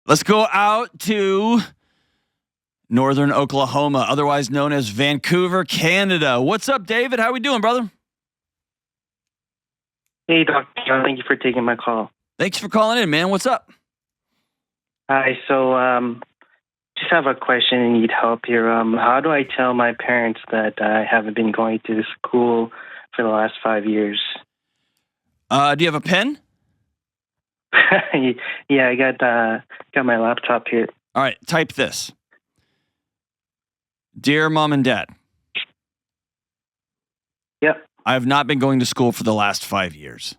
Let's go out to northern Oklahoma, otherwise known as Vancouver, Canada. What's up, David? How we doing, brother? Hey, Dr. John. Thank you for taking my call. Thanks for calling in, man. What's up? Hi. So, just have a question and need help here. How do I tell my parents that I haven't been going to school for the last 5 years? Do you have a pen? Yeah, I got my laptop here. All right, type this. Dear Mom and Dad. Yep. I have not been going to school for the last 5 years.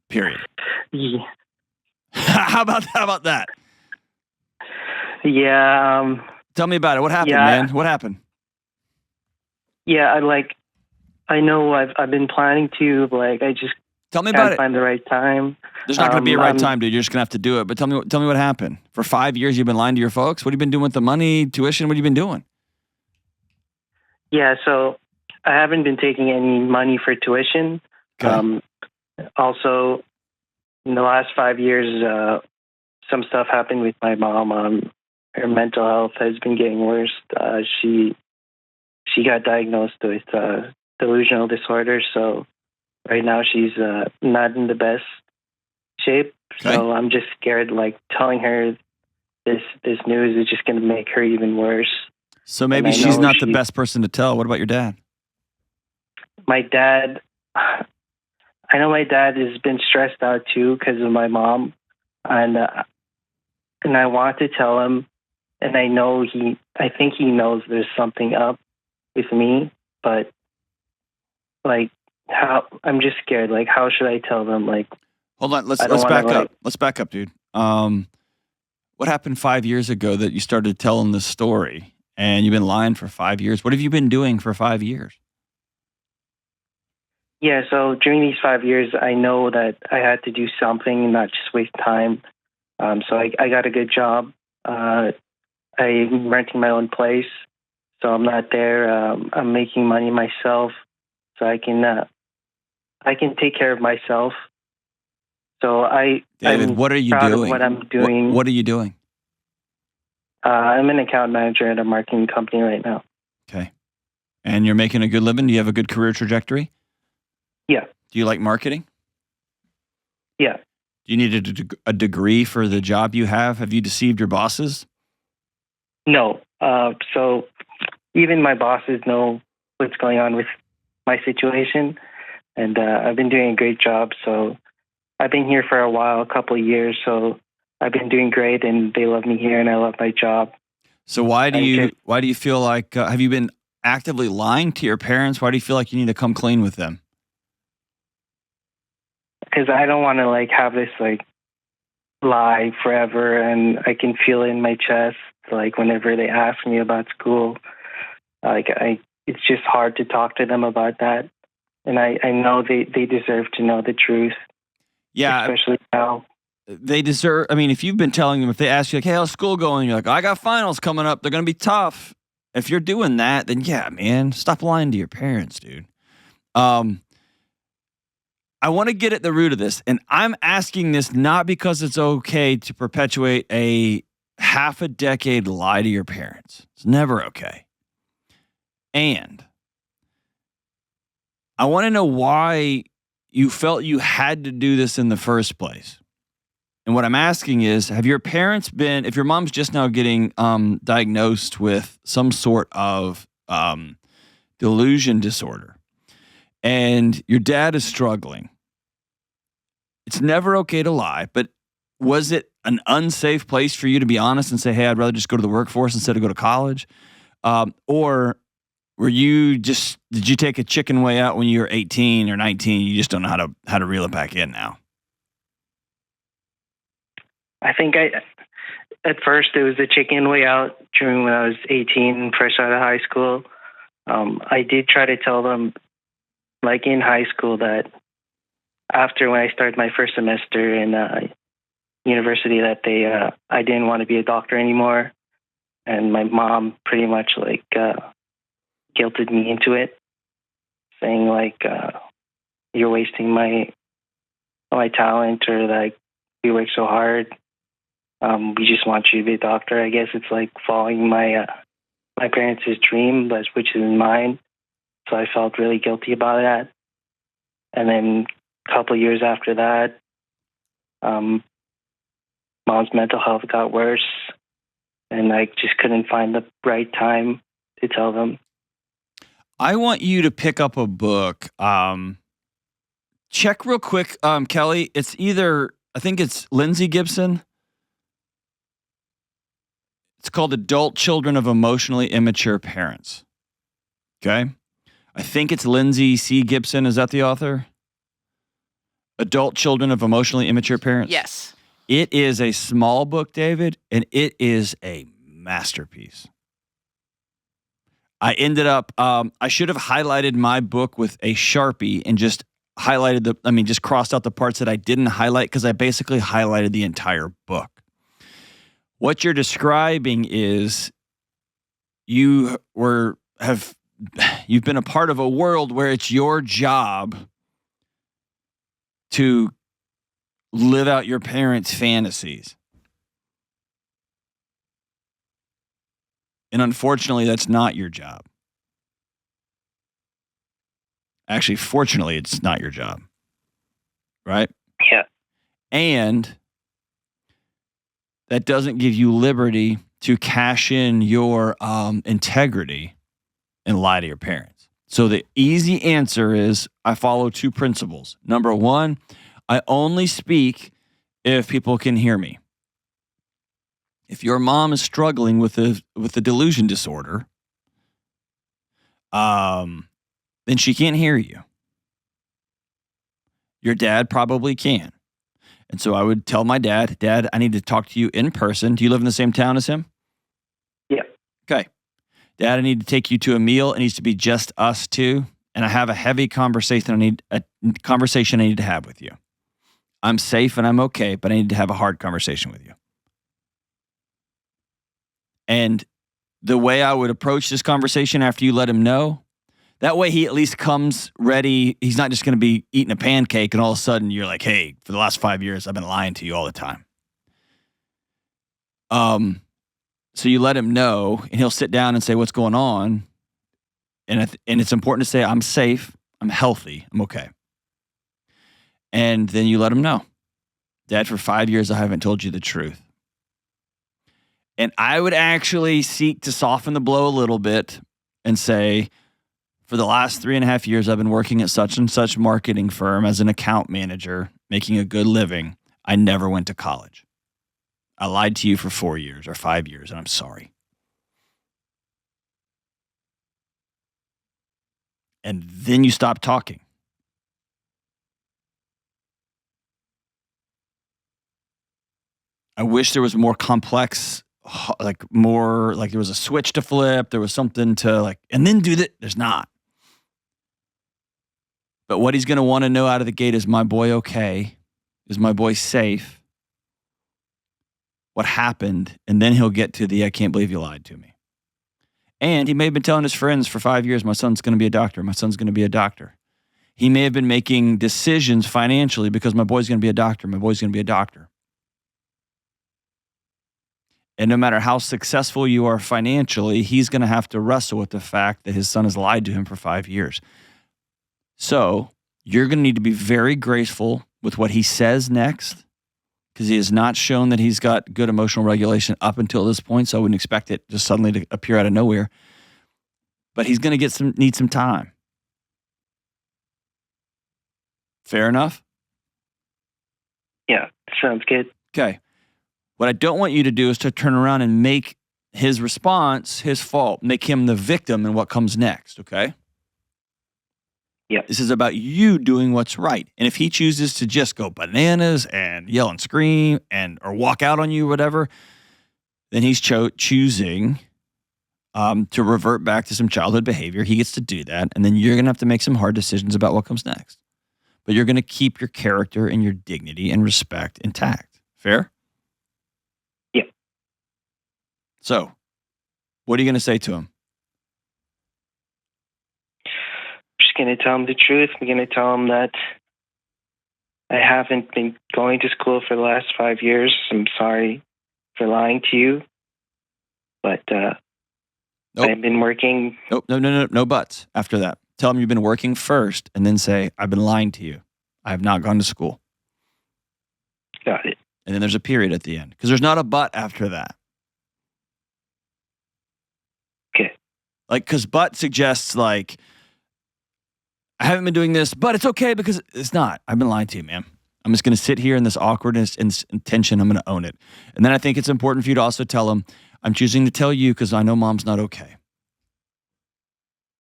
Period. Yeah. How about that? Yeah. Tell me about it. What happened, man? What happened? Yeah, I know I've been planning to, I just tell me about can't it. find the right time. There's not going to be a right time, dude. You're just going to have to do it. But tell me what happened. For 5 years, you've been lying to your folks? What have you been doing with the money, tuition? What have you been doing? Yeah, so I haven't been taking any money for tuition. Okay. Also, in the last 5 years, some stuff happened with my mom. Her mental health has been getting worse. She got diagnosed with delusional disorder, so right now she's not in the best shape. Okay. So I'm just scared, telling her this news is just going to make her even worse. So maybe she's not the best person to tell. What about your dad? My dad, I know my dad has been stressed out too because of my mom, and I want to tell him, and I think he knows there's something up with me, but I'm just scared. How should I tell them? Hold on, let's back up. Let's back up, dude. What happened 5 years ago that you started telling this story, and you've been lying for 5 years? What have you been doing for 5 years? Yeah, so during these 5 years, I know that I had to do something and not just waste time. So I got a good job. I'm renting my own place, so I'm not there. I'm making money myself, so I can take care of myself. So David, I'm what are you proud doing? of what I'm doing. What are you doing? I'm an account manager at a marketing company right now. Okay. And you're making a good living? Do you have a good career trajectory? Yeah. Do you like marketing? Yeah. Do you need a degree for the job you have? Have you deceived your bosses? No. So even my bosses know what's going on with my situation, and I've been doing a great job. So I've been here for a while, a couple of years. So I've been doing great, and they love me here, and I love my job. So why do you feel like have you been actively lying to your parents? Why do you feel like you need to come clean with them? Because I don't want to have this lie forever, and I can feel it in my chest. Whenever they ask me about school, it's just hard to talk to them about that. And I know they deserve to know the truth. Yeah, especially now. They deserve. I mean, if you've been telling them, if they ask you like, "Hey, how's school going?" You're like, "I got finals coming up. They're going to be tough." If you're doing that, then yeah, man, stop lying to your parents, dude. I want to get at the root of this, and I'm asking this not because it's okay to perpetuate a half a decade lie to your parents. It's never okay. And I want to know why you felt you had to do this in the first place. And what I'm asking is, have your parents been, if your mom's just now getting diagnosed with some sort of delusion disorder, and your dad is struggling, it's never okay to lie, but was it an unsafe place for you to be honest and say, hey, I'd rather just go to the workforce instead of go to college? Or did you take a chicken way out when you were 18 or 19? You just don't know how to reel it back in now? I think at first it was a chicken way out during when I was 18, fresh out of high school. I did try to tell them, in high school, that after when I started my first semester in university, that I didn't want to be a doctor anymore, and my mom pretty much guilted me into it, saying you're wasting my talent, or We work so hard. We just want you to be a doctor. I guess it's like following my parents' dream, but which is mine. So I felt really guilty about that. And then a couple of years after that, mom's mental health got worse, and I just couldn't find the right time to tell them. I want you to pick up a book. Check real quick, Kelly. It's I think it's Lindsay Gibson. It's called Adult Children of Emotionally Immature Parents. Okay? I think it's Lindsay C. Gibson. Is that the author? Adult Children of Emotionally Immature Parents? Yes. It is a small book, David, and it is a masterpiece. I ended up, I should have highlighted my book with a Sharpie and just just crossed out the parts that I didn't highlight because I basically highlighted the entire book. What you're describing is you've been a part of a world where it's your job to live out your parents' fantasies. And unfortunately, that's not your job. Actually, fortunately, it's not your job. Right? Yeah. And that doesn't give you liberty to cash in your integrity and lie to your parents. So the easy answer is I follow two principles. Number one, I only speak if people can hear me. If your mom is struggling with a delusion disorder, then she can't hear you. Your dad probably can. And so I would tell my dad, Dad, I need to talk to you in person. Do you live in the same town as him? Yeah. Okay. Dad, I need to take you to a meal. It needs to be just us two. And I have a heavy conversation I need to have with you. I'm safe and I'm okay, but I need to have a hard conversation with you. And the way I would approach this conversation after you let him know, that way he at least comes ready. He's not just going to be eating a pancake and all of a sudden you're like, hey, for the last 5 years, I've been lying to you all the time. So you let him know and he'll sit down and say, what's going on? And it's important to say, I'm safe, I'm healthy, I'm okay. And then you let him know, Dad, for 5 years, I haven't told you the truth. And I would actually seek to soften the blow a little bit and say, for the last 3.5 years, I've been working at such and such marketing firm as an account manager, making a good living. I never went to college. I lied to you for 4 years or 5 years, and I'm sorry. And then you stop talking. I wish there was more complex, like there was a switch to flip. There was something to and then do that. There's not. But what he's going to want to know out of the gate is my boy okay? Is my boy safe? What happened? And then he'll get to the I can't believe you lied to me. And he may have been telling his friends for 5 years, my son's going to be a doctor. My son's going to be a doctor. He may have been making decisions financially because my boy's going to be a doctor. My boy's going to be a doctor. And no matter how successful you are financially, he's going to have to wrestle with the fact that his son has lied to him for 5 years. So you're going to need to be very graceful with what he says next because he has not shown that he's got good emotional regulation up until this point. So I wouldn't expect it just suddenly to appear out of nowhere. But he's going to need some time. Fair enough? Yeah, sounds good. Okay. What I don't want you to do is to turn around and make his response his fault, make him the victim in what comes next, okay? Yeah. This is about you doing what's right. And if he chooses to just go bananas and yell and scream or walk out on you, whatever, then he's choosing to revert back to some childhood behavior. He gets to do that. And then you're going to have to make some hard decisions about what comes next. But you're going to keep your character and your dignity and respect intact. Fair? Yeah. So, what are you going to say to him? Just going to tell him the truth. I'm going to tell him that I haven't been going to school for the last 5 years. I'm sorry for lying to you, but Nope. I've been working. Nope. No buts after that. Tell them you've been working first and then say, I've been lying to you. I have not gone to school. Got it. And then there's a period at the end because there's not a but after that. Okay. Like, because but suggests like, I haven't been doing this, but it's okay because it's not. I've been lying to you, man. I'm just going to sit here in this awkwardness and tension. I'm going to own it. And then I think it's important for you to also tell them, I'm choosing to tell you because I know mom's not okay.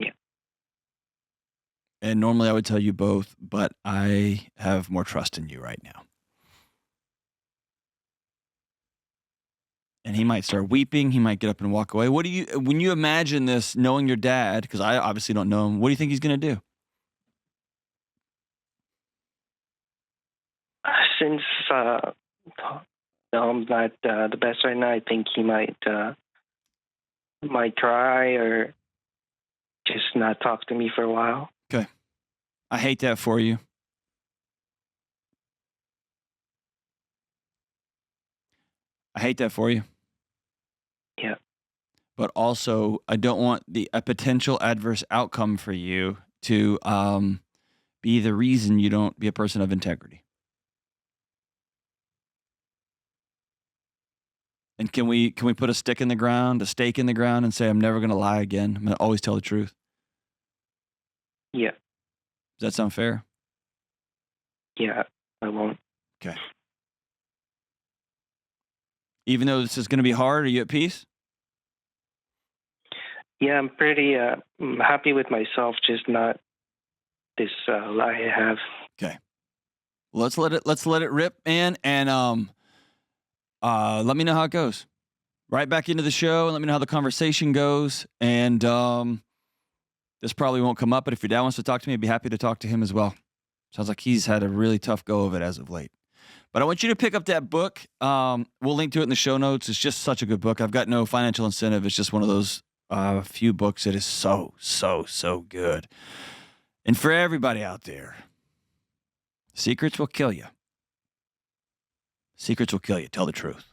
Yeah. And normally I would tell you both, but I have more trust in you right now. And he might start weeping. He might get up and walk away. When you imagine this, knowing your dad, because I obviously don't know him, what do you think he's going to do? Since I'm not the best right now, I think he might try or just not talk to me for a while. Okay. I hate that for you. I hate that for you. Yeah. But also, I don't want a potential adverse outcome for you to be the reason you don't be a person of integrity. And can we put a stake in the ground, and say, I'm never going to lie again. I'm going to always tell the truth. Yeah. Does that sound fair? Yeah, I won't. Okay. Even though this is going to be hard, are you at peace? Yeah, I'm pretty happy with myself, just not this lie I have. Okay. Well, let's let it rip, man, and let me know how it goes. Right back into the show and let me know how the conversation goes. And this probably won't come up, but if your dad wants to talk to me, I'd be happy to talk to him as well. Sounds like he's had a really tough go of it as of late. But I want you to pick up that book. We'll link to it in the show notes. It's just such a good book. I've got no financial incentive. It's just one of those few books that is so, so, so good. And for everybody out there, secrets will kill you. Secrets will kill you. Tell the truth.